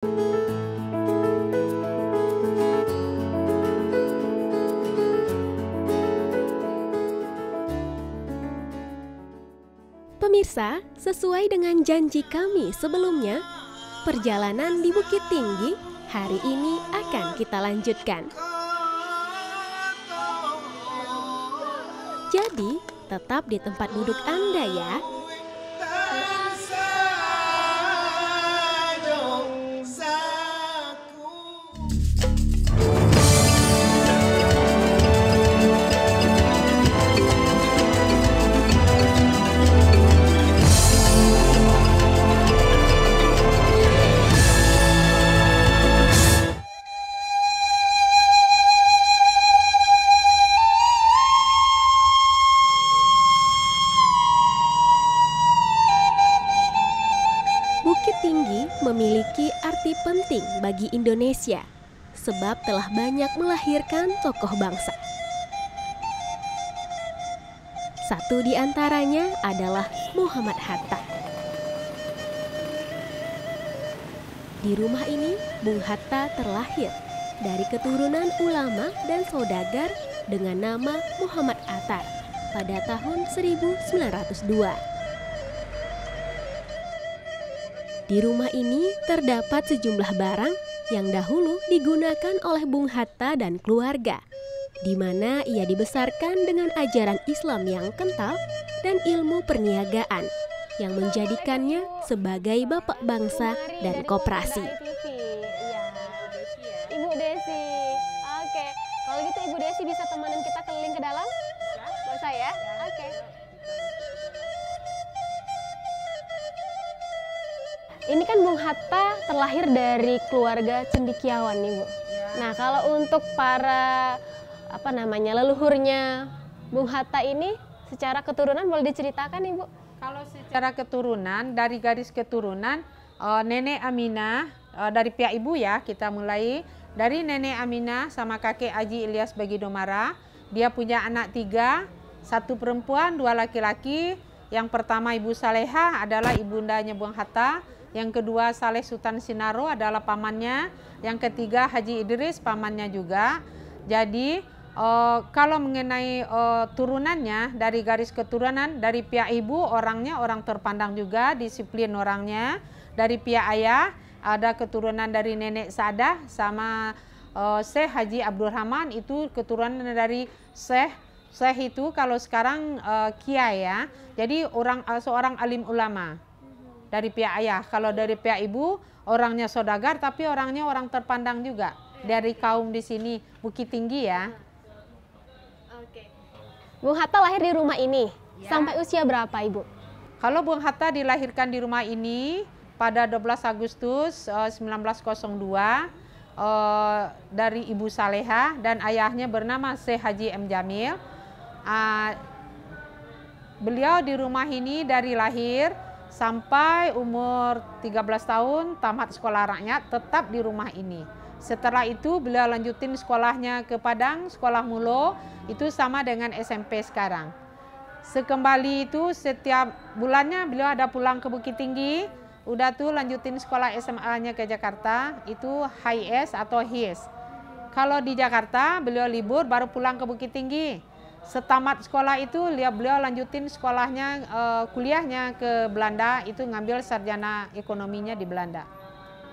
Pemirsa, sesuai dengan janji kami sebelumnya, perjalanan di Bukit Tinggi hari ini akan kita lanjutkan. Jadi, tetap di tempat duduk Anda ya. Bukit Tinggi memiliki arti penting bagi Indonesia sebab telah banyak melahirkan tokoh bangsa. Satu di antaranya adalah Muhammad Hatta. Di rumah ini, Bung Hatta terlahir dari keturunan ulama dan saudagar dengan nama Muhammad Attar pada tahun 1902. Di rumah ini terdapat sejumlah barang yang dahulu digunakan oleh Bung Hatta dan keluarga, di mana ia dibesarkan dengan ajaran Islam yang kental dan ilmu perniagaan yang menjadikannya sebagai bapak bangsa dan koperasi. Ibu Desi, oke. Kalau gitu Ibu Desi bisa temenin kita keliling ke dalam? Bisa ya? Oke. Ini kan Bung Hatta terlahir dari keluarga cendekiawan nih Bu. Nah kalau untuk para leluhurnya Bung Hatta ini secara keturunan boleh diceritakan Ibu? Kalau secara keturunan, dari garis keturunan Nenek Aminah dari pihak ibu ya, kita mulai dari Nenek Aminah sama kakek Haji Ilyas Bagidomara. Dia punya anak 3, 1 perempuan, 2 laki-laki. Yang pertama Ibu Salehah adalah ibundanya Bung Hatta. Yang kedua Saleh Sultan Sinaro adalah pamannya. Yang ketiga Haji Idris pamannya juga. Jadi kalau mengenai turunannya dari garis keturunan, dari pihak ibu orangnya orang terpandang juga, disiplin orangnya. Dari pihak ayah ada keturunan dari Nenek Sadah sama Syekh Haji Abdurrahman, itu keturunan dari Syekh itu kalau sekarang kiai ya. Jadi seorang alim ulama dari pihak ayah. Kalau dari pihak ibu orangnya saudagar tapi orangnya orang terpandang juga dari kaum di sini Bukit Tinggi ya. Oke. Bung Hatta lahir di rumah ini sampai usia berapa Ibu? Kalau Bung Hatta dilahirkan di rumah ini pada 12 Agustus 1902 dari Ibu Salehah dan ayahnya bernama Syekh Haji M. Jamil. Beliau di rumah ini dari lahir sampai umur 13 tahun tamat sekolah rakyat tetap di rumah ini. Setelah itu beliau lanjutin sekolahnya ke Padang, sekolah Mulo, itu sama dengan SMP sekarang. Sekembali itu setiap bulannya beliau ada pulang ke Bukit Tinggi, udah tuh lanjutin sekolah SMA-nya ke Jakarta, itu HIS atau HIS. Kalau di Jakarta beliau libur baru pulang ke Bukit Tinggi. Setamat sekolah itu beliau lanjutin sekolahnya, kuliahnya ke Belanda, itu ngambil sarjana ekonominya di Belanda.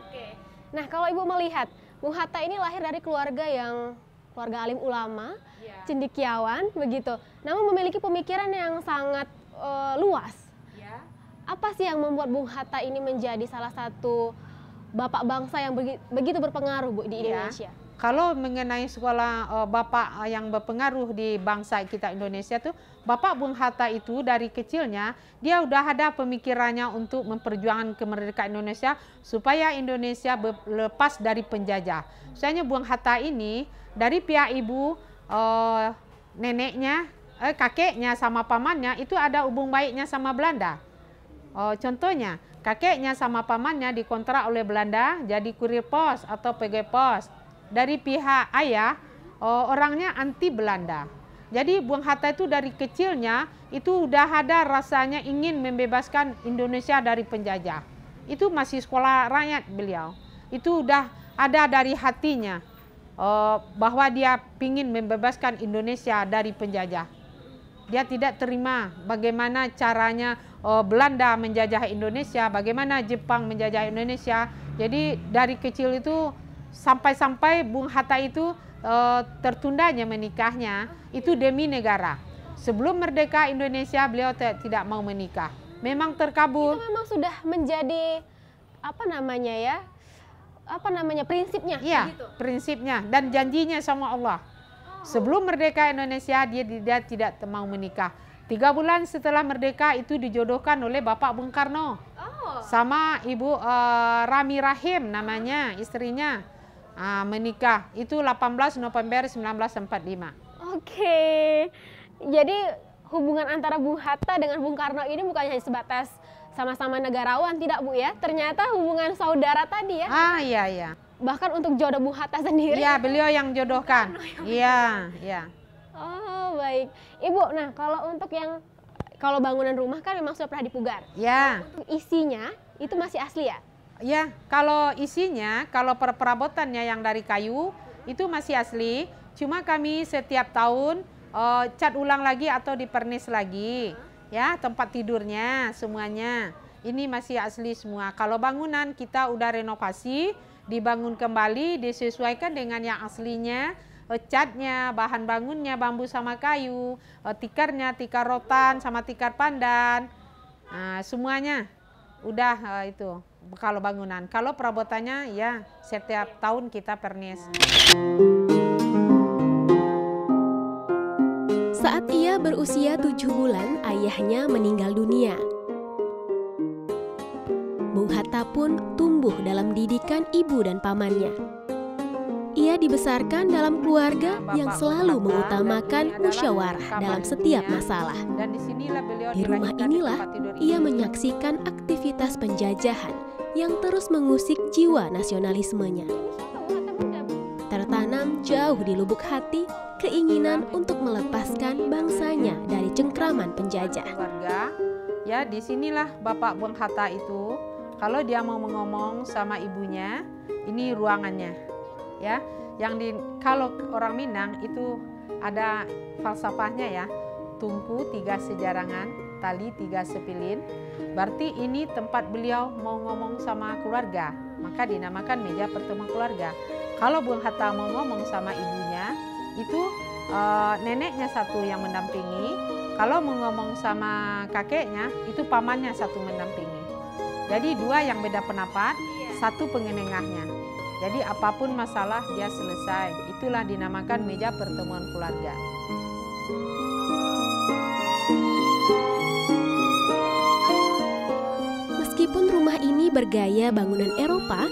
Oke. Nah kalau Ibu melihat Bung Hatta ini lahir dari keluarga alim ulama, cendekiawan begitu, namun memiliki pemikiran yang sangat luas. Apa sih yang membuat Bung Hatta ini menjadi salah satu bapak bangsa yang begitu berpengaruh Bu di Indonesia? Kalau mengenai sekolah bapak yang berpengaruh di bangsa kita Indonesia tuh, Bapak Bung Hatta itu dari kecilnya dia udah ada pemikirannya untuk memperjuangkan kemerdekaan Indonesia supaya Indonesia lepas dari penjajah. Misalnya Bung Hatta ini dari pihak ibu, neneknya, kakeknya sama pamannya itu ada hubung baiknya sama Belanda. Contohnya kakeknya sama pamannya dikontrak oleh Belanda jadi kurir pos atau pegawai pos. Dari pihak ayah orangnya anti Belanda. Jadi Bung Hatta itu dari kecilnya itu udah ada rasanya ingin membebaskan Indonesia dari penjajah. Itu masih sekolah rakyat beliau. itu udah ada dari hatinya bahwa dia ingin membebaskan Indonesia dari penjajah. Dia tidak terima bagaimana caranya Belanda menjajah Indonesia, bagaimana Jepang menjajah Indonesia. Jadi dari kecil itu sampai Bung Hatta itu tertundanya menikahnya itu demi negara. Sebelum merdeka Indonesia beliau tidak mau menikah. Memang terkabul. Itu memang sudah menjadi prinsipnya. Iya, gitu. prinsipnya dan janjinya sama Allah. Sebelum merdeka Indonesia dia tidak mau menikah. 3 bulan setelah merdeka itu dijodohkan oleh Bapak Bung Karno sama Ibu Rami Rahim namanya istrinya, menikah itu 18 November 1945. Oke, jadi hubungan antara Bung Hatta dengan Bung Karno ini bukan hanya sebatas sama-sama negarawan, tidak Bu ya? Ternyata hubungan saudara tadi ya? Iya. Bahkan untuk jodoh Bung Hatta sendiri? Iya, beliau yang jodohkan. Iya. Oh baik, Ibu. Nah kalau bangunan rumah kan memang sudah pernah dipugar. Ya. Untuk isinya itu masih asli ya? Ya, kalau isinya, kalau perabotannya yang dari kayu itu masih asli. Cuma kami setiap tahun cat ulang lagi atau dipernis lagi. Ya, tempat tidurnya semuanya. Ini masih asli semua. Kalau bangunan kita udah renovasi, dibangun kembali, disesuaikan dengan yang aslinya. Catnya, bahan bangunnya bambu sama kayu, tikarnya tikar rotan sama tikar pandan. Nah, semuanya udah itu kalau bangunan. Kalau perabotannya ya setiap tahun kita pernis. Saat ia berusia 7 bulan, ayahnya meninggal dunia. Bung Hatta pun tumbuh dalam didikan ibu dan pamannya. Ia dibesarkan dalam keluarga yang selalu mengutamakan musyawarah dalam setiap masalah. Di rumah inilah ia menyaksikan aktivitas penjajahan yang terus mengusik jiwa nasionalismenya. Tertanam jauh di lubuk hati keinginan untuk melepaskan bangsanya dari cengkraman penjajah. Ya, disinilah Bapak Bung Hatta itu, kalau dia mau ngomong sama ibunya, ini ruangannya. Ya, kalau orang Minang itu ada falsafahnya ya, tungku 3 sejarangan, tali 3 sepilin. Berarti ini tempat beliau mau ngomong sama keluarga, maka dinamakan meja pertemuan keluarga. Kalau Bung Hatta mau ngomong sama ibunya, itu neneknya satu yang mendampingi. Kalau mau ngomong sama kakeknya, itu pamannya satu mendampingi. Jadi 2 yang beda pendapat, satu pengenengahnya. Jadi apapun masalah dia selesai. Itulah dinamakan meja pertemuan keluarga. Meskipun rumah ini bergaya bangunan Eropa,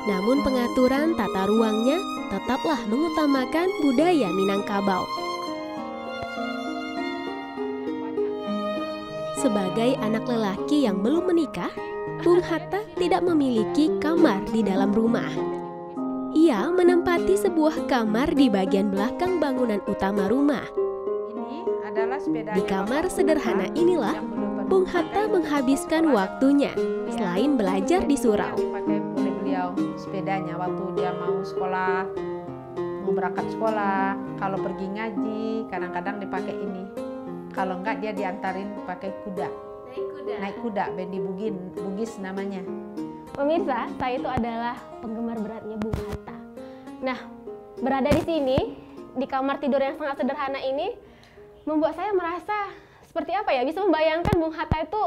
namun pengaturan tata ruangnya tetaplah mengutamakan budaya Minangkabau. Sebagai anak lelaki yang belum menikah, Bung Hatta tidak memiliki kamar di dalam rumah. Ia menempati sebuah kamar di bagian belakang bangunan utama rumah. Di kamar sederhana inilah Bung Hatta menghabiskan waktunya selain belajar di surau. Dipakai oleh beliau sepedanya waktu dia mau sekolah, mau berangkat sekolah. Kalau pergi ngaji, kadang-kadang dipakai ini. Kalau enggak dia diantarin pakai kuda. Naik kuda, bendi bugis namanya. Pemirsa, saya itu adalah penggemar beratnya Bung Hatta. Nah, berada di sini, di kamar tidur yang sangat sederhana ini, membuat saya merasa seperti apa ya, bisa membayangkan Bung Hatta itu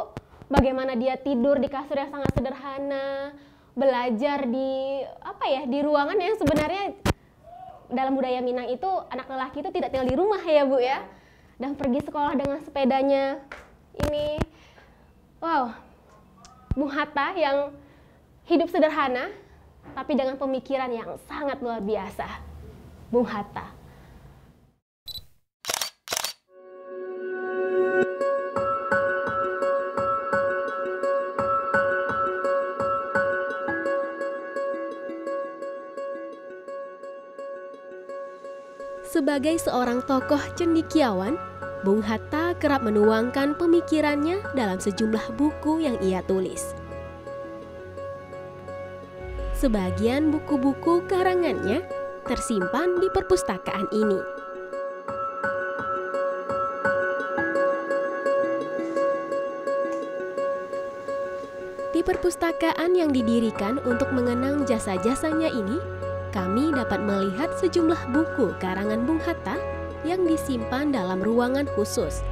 bagaimana dia tidur di kasur yang sangat sederhana, belajar di di ruangan yang sebenarnya dalam budaya Minang itu anak lelaki itu tidak tinggal di rumah ya Bu ya, dan pergi sekolah dengan sepedanya ini. Wow, Bung Hatta yang hidup sederhana tapi dengan pemikiran yang sangat luar biasa. Bung Hatta. Sebagai seorang tokoh cendekiawan, Bung Hatta kerap menuangkan pemikirannya dalam sejumlah buku yang ia tulis. sebagian buku-buku karangannya tersimpan di perpustakaan ini. Di perpustakaan yang didirikan untuk mengenang jasa-jasanya ini, kami dapat melihat sejumlah buku karangan Bung Hatta yang disimpan dalam ruangan khusus.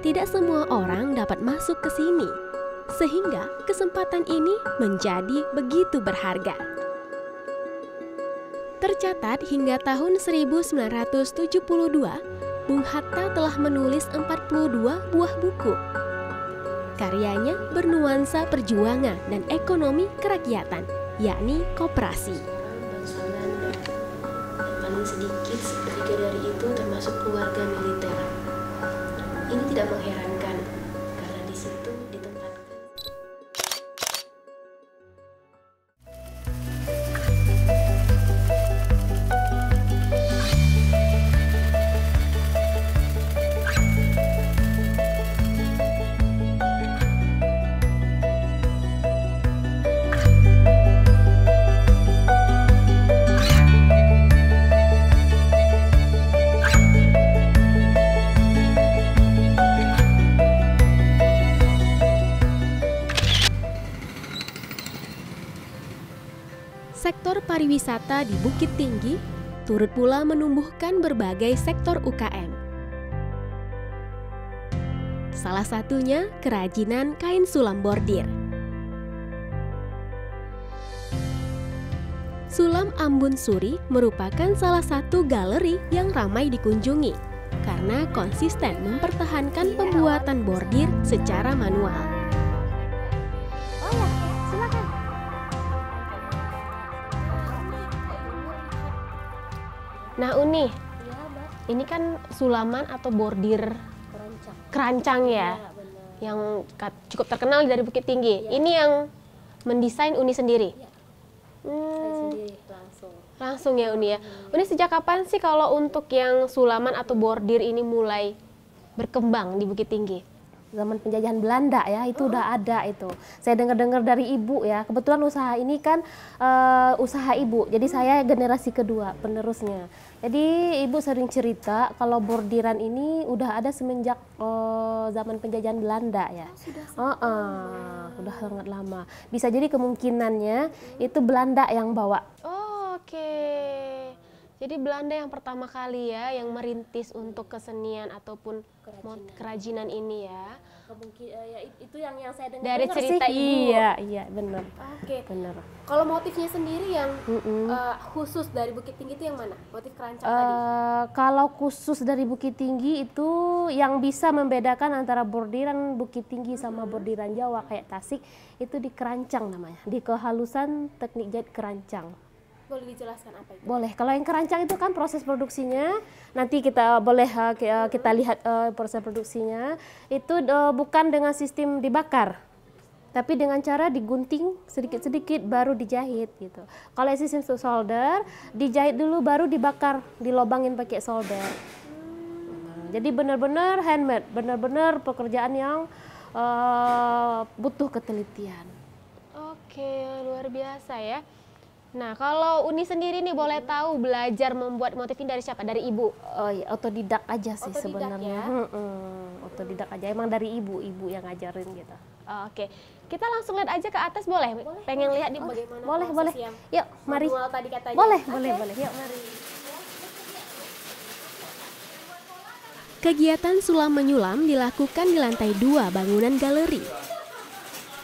Tidak semua orang dapat masuk ke sini, sehingga kesempatan ini menjadi begitu berharga. Tercatat hingga tahun 1972, Bung Hatta telah menulis 42 buah buku. Karyanya bernuansa perjuangan dan ekonomi kerakyatan, yakni koperasi. Bangsa Belanda, dan paling sedikit sepertiga dari itu termasuk keluarga militer. Ini tidak mengherankan, karena di situ ditempatkan. Sektor pariwisata di Bukit Tinggi turut pula menumbuhkan berbagai sektor UKM. Salah satunya kerajinan kain sulam bordir. Sulam Ambon Suri merupakan salah satu galeri yang ramai dikunjungi karena konsisten mempertahankan pembuatan bordir secara manual. Nah Uni, ini kan sulaman atau bordir kerancang ya, yang cukup terkenal dari Bukit Tinggi. Ini yang mendesain Uni sendiri? Saya sendiri Langsung ya Uni ya. Uni sejak kapan sih kalau untuk yang sulaman atau bordir ini mulai berkembang di Bukit Tinggi? Zaman penjajahan Belanda ya, itu udah ada itu. Saya dengar-dengar dari ibu ya. Kebetulan usaha ini kan usaha ibu. Jadi saya generasi kedua penerusnya. Jadi ibu sering cerita kalau bordiran ini udah ada semenjak zaman penjajahan Belanda ya. Udah sangat lama. Bisa jadi kemungkinannya itu Belanda yang bawa. Oh, oke. Jadi Belanda yang pertama kali ya yang merintis untuk kesenian ataupun kerajinan ini ya. Ya, itu yang saya dengar dari cerita sih. ibu. Iya benar. Oke. Benar. Kalau motifnya sendiri yang khusus dari Bukit Tinggi itu yang mana? Motif kerancang tadi? Kalau khusus dari Bukit Tinggi itu yang bisa membedakan antara bordiran Bukit Tinggi sama bordiran Jawa kayak Tasik itu di kerancang namanya. Di kehalusan teknik jahit kerancang. Boleh dijelaskan apa itu? Boleh. Kalau yang kerancang itu kan proses produksinya, nanti kita boleh kita lihat proses produksinya. Itu bukan dengan sistem dibakar, tapi dengan cara digunting sedikit-sedikit baru dijahit gitu. Kalau sistem solder, dijahit dulu baru dibakar, dilobangin pakai solder. Jadi benar-benar handmade, benar-benar pekerjaan yang butuh ketelitian. Oke, luar biasa ya. Nah, kalau Uni sendiri nih boleh tahu belajar membuat motif ini dari siapa? Dari ibu? Oh iya, otodidak aja sih Otodidak sebenarnya. ya? Otodidak aja, emang dari ibu yang ngajarin gitu. Oke, kita langsung lihat aja ke atas boleh? Pengen lihat di bagaimana Boleh, proses boleh. yang Yuk, mari. manual tadi katanya. Boleh. Oke. Yuk, mari. Kegiatan sulam menyulam dilakukan di lantai 2 bangunan galeri.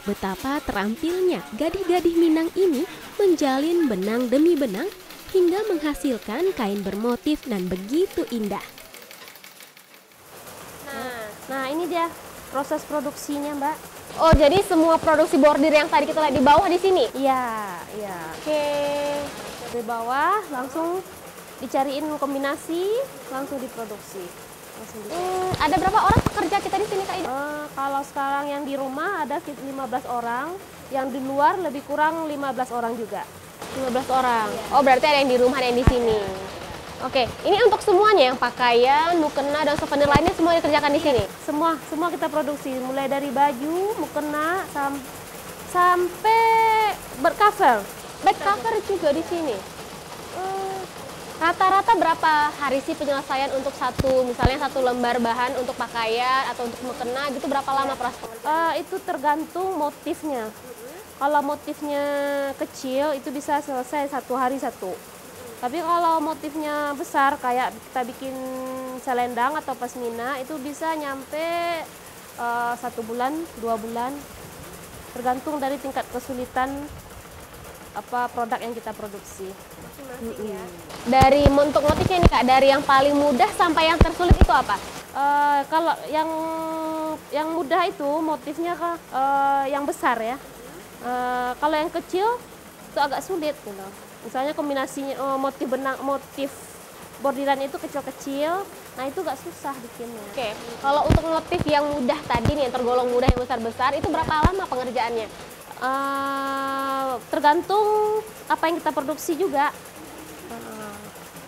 Betapa terampilnya gadis-gadis Minang ini menjalin benang demi benang hingga menghasilkan kain bermotif dan begitu indah. Nah, ini dia proses produksinya, Mbak. Oh, jadi semua produksi bordir yang tadi kita lihat di bawah di sini? Iya. Oke. Dari bawah langsung dicariin kombinasi, langsung diproduksi. Ada berapa orang pekerja kita di sini Kak Ida? Kalau sekarang yang di rumah ada 15 orang, yang di luar lebih kurang 15 orang juga. 15 orang. Oh, berarti ada yang di rumah, ada yang di sini. Oke, ini untuk semuanya yang pakaian, mukena dan souvenir lainnya semua dikerjakan di sini. Semua kita produksi, mulai dari baju, mukena sampai Bercover. Back cover juga di sini. Rata-rata berapa hari sih penyelesaian untuk misalnya satu lembar bahan untuk pakaian atau untuk mukena gitu, berapa lama proses pengerjaan? Itu tergantung motifnya. Kalau motifnya kecil itu bisa selesai 1 hari 1. Tapi kalau motifnya besar kayak kita bikin selendang atau pasmina itu bisa nyampe 1 bulan, 2 bulan. Tergantung dari tingkat kesulitan produk yang kita produksi. Ya. Dari untuk motifnya nih Kak, dari yang paling mudah sampai yang tersulit itu apa? Kalau yang mudah itu motifnya yang besar ya. Kalau yang kecil itu agak sulit gitu. Misalnya kombinasinya motif bordiran itu kecil-kecil, nah itu agak susah bikinnya. Oke, kalau untuk motif yang mudah tadi nih, yang tergolong mudah yang besar-besar, itu berapa lama pengerjaannya? Tergantung apa yang kita produksi juga.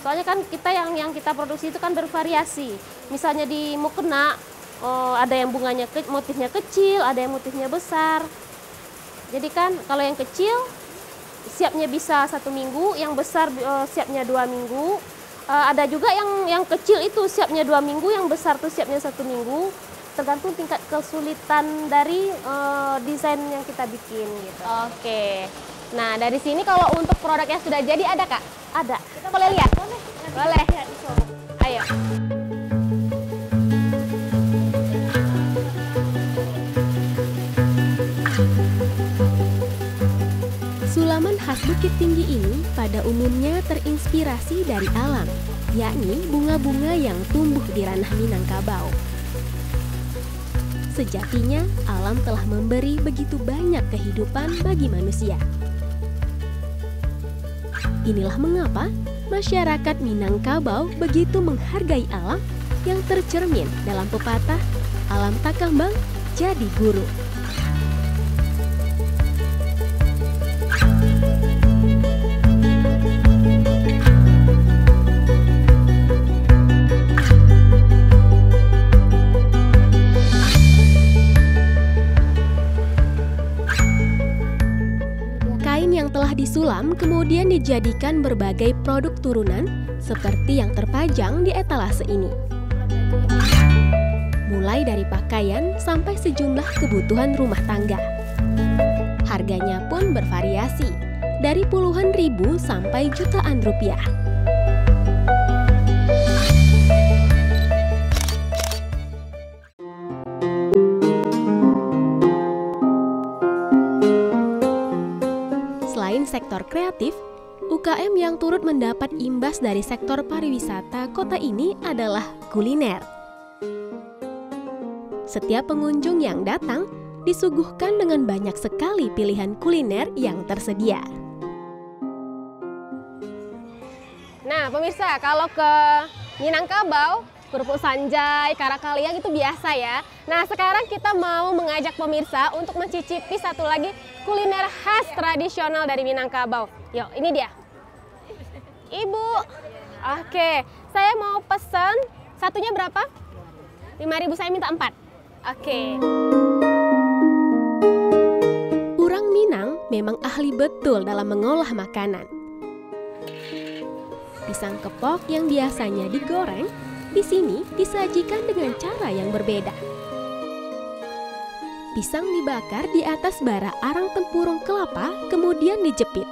Soalnya kan kita yang kita produksi itu kan bervariasi. Misalnya di mukena ada yang bunganya motifnya kecil, ada yang motifnya besar. Jadi kan kalau yang kecil siapnya bisa 1 minggu, yang besar siapnya 2 minggu. Ada juga yang kecil itu siapnya 2 minggu, yang besar tuh siapnya 1 minggu. Tergantung tingkat kesulitan dari desain yang kita bikin gitu. Oke. Nah, dari sini kalau untuk produk yang sudah jadi ada Kak? Ada. Kita boleh lihat? Boleh. Ayo. Sulaman khas Bukit Tinggi ini pada umumnya terinspirasi dari alam, yakni bunga-bunga yang tumbuh di ranah Minangkabau. Sejatinya, alam telah memberi begitu banyak kehidupan bagi manusia. Inilah mengapa masyarakat Minangkabau begitu menghargai alam yang tercermin dalam pepatah "Alam tak kambang, jadi guru". Disulam kemudian dijadikan berbagai produk turunan seperti yang terpajang di etalase ini. Mulai dari pakaian sampai sejumlah kebutuhan rumah tangga. Harganya pun bervariasi, dari puluhan ribu sampai jutaan rupiah. Sektor kreatif, UKM yang turut mendapat imbas dari sektor pariwisata kota ini adalah kuliner. Setiap pengunjung yang datang disuguhkan dengan banyak sekali pilihan kuliner yang tersedia. Nah, pemirsa, kalau ke Minangkabau, kerupuk sanjay, karakaliang itu biasa ya. Nah, sekarang kita mau mengajak pemirsa untuk mencicipi satu lagi kuliner khas tradisional dari Minangkabau. Yuk, ini dia. Ibu. Oke, saya mau pesan. Satunya berapa? 5.000, saya minta 4. Oke. Orang Minang memang ahli betul dalam mengolah makanan. Pisang kepok yang biasanya digoreng, di sini disajikan dengan cara yang berbeda. Pisang dibakar di atas bara arang tempurung kelapa, kemudian dijepit.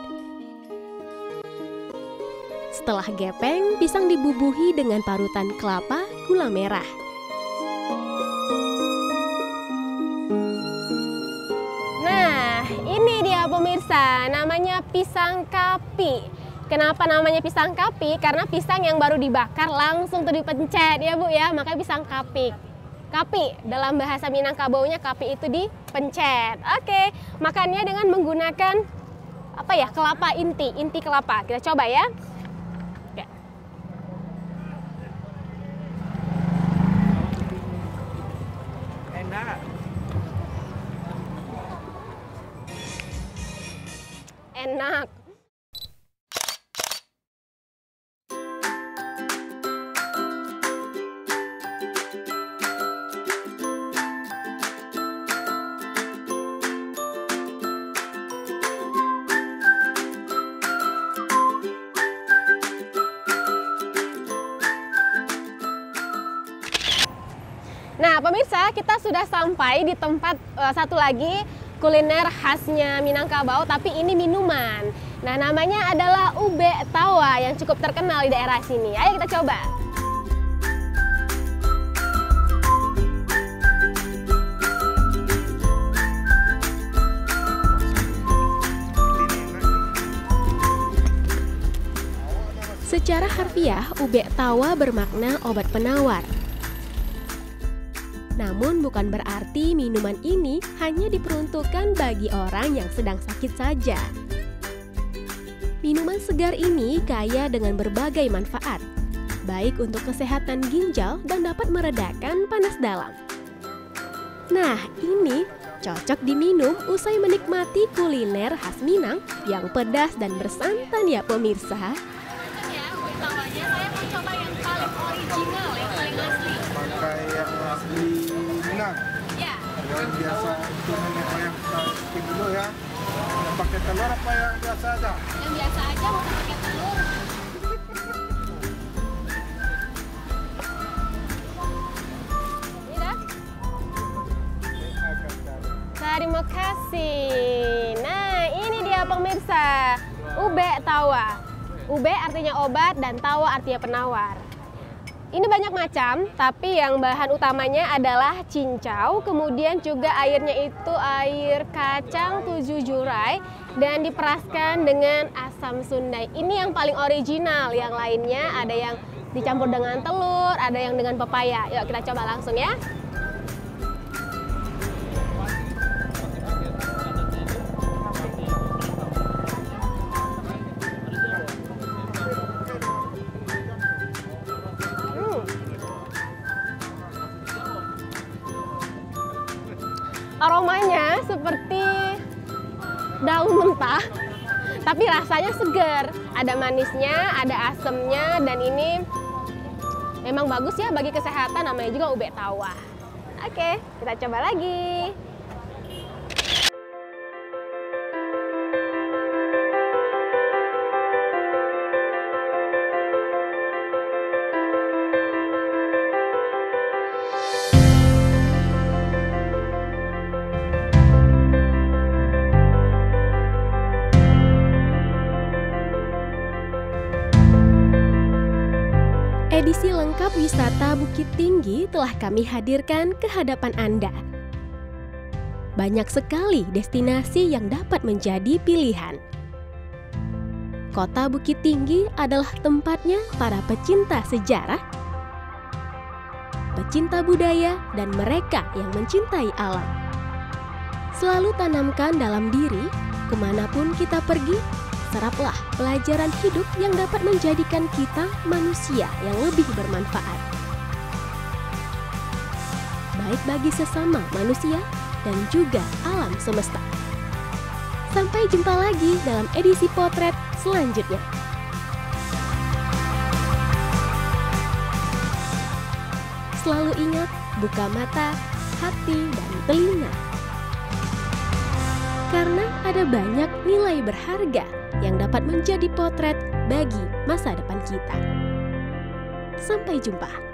Setelah gepeng, pisang dibubuhi dengan parutan kelapa, gula merah. Nah, ini dia pemirsa, namanya pisang kapi. Kenapa namanya pisang kapi? Karena pisang yang baru dibakar langsung tuh dipencet ya Bu ya, makanya pisang kapi. Kapi, dalam bahasa Minangkabaunya kapi itu dipencet. Oke, makannya dengan menggunakan kelapa inti kelapa. Kita coba ya. Oke. Enak. Enak. pemirsa, kita sudah sampai di tempat satu lagi kuliner khasnya Minangkabau, tapi ini minuman. Nah, namanya adalah ube tawa yang cukup terkenal di daerah sini. Ayo kita coba. Secara harfiah, ube tawa bermakna obat penawar. Namun bukan berarti minuman ini hanya diperuntukkan bagi orang yang sedang sakit saja. Minuman segar ini kaya dengan berbagai manfaat, baik untuk kesehatan ginjal dan dapat meredakan panas dalam. Nah, ini cocok diminum usai menikmati kuliner khas Minang yang pedas dan bersantan ya pemirsa. Saya mau coba yang paling original, yang paling asli. Pakai yang asli Minang. Ya. Yang biasa itu nenek moyang kita bikin dulu ya. Yang pakai telur apa yang biasa aja? Yang biasa aja mau pakai telur. Ini dah. Terima kasih. Nah, ini dia pemirsa, ube tawa. Ube artinya obat dan tawa artinya penawar. Ini banyak macam, tapi yang bahan utamanya adalah cincau, kemudian juga airnya itu air kacang 7 jurai dan diperaskan dengan asam sundai. Ini yang paling original, yang lainnya ada yang dicampur dengan telur, ada yang dengan pepaya. Yuk kita coba langsung ya. Aromanya seperti daun mentah, tapi rasanya segar. Ada manisnya, ada asemnya, dan ini memang bagus ya bagi kesehatan, namanya juga ube tawa. Oke, kita coba lagi. Edisi lengkap wisata Bukit Tinggi telah kami hadirkan ke hadapan Anda. Banyak sekali destinasi yang dapat menjadi pilihan. Kota Bukit Tinggi adalah tempatnya para pecinta sejarah, pecinta budaya, dan mereka yang mencintai alam. Selalu tanamkan dalam diri, kemanapun kita pergi, seraplah pelajaran hidup yang dapat menjadikan kita manusia yang lebih bermanfaat. Baik bagi sesama manusia dan juga alam semesta. Sampai jumpa lagi dalam edisi potret selanjutnya. Selalu ingat, buka mata, hati, dan telinga. Karena ada banyak nilai berharga yang dapat menjadi potret bagi masa depan kita. Sampai jumpa.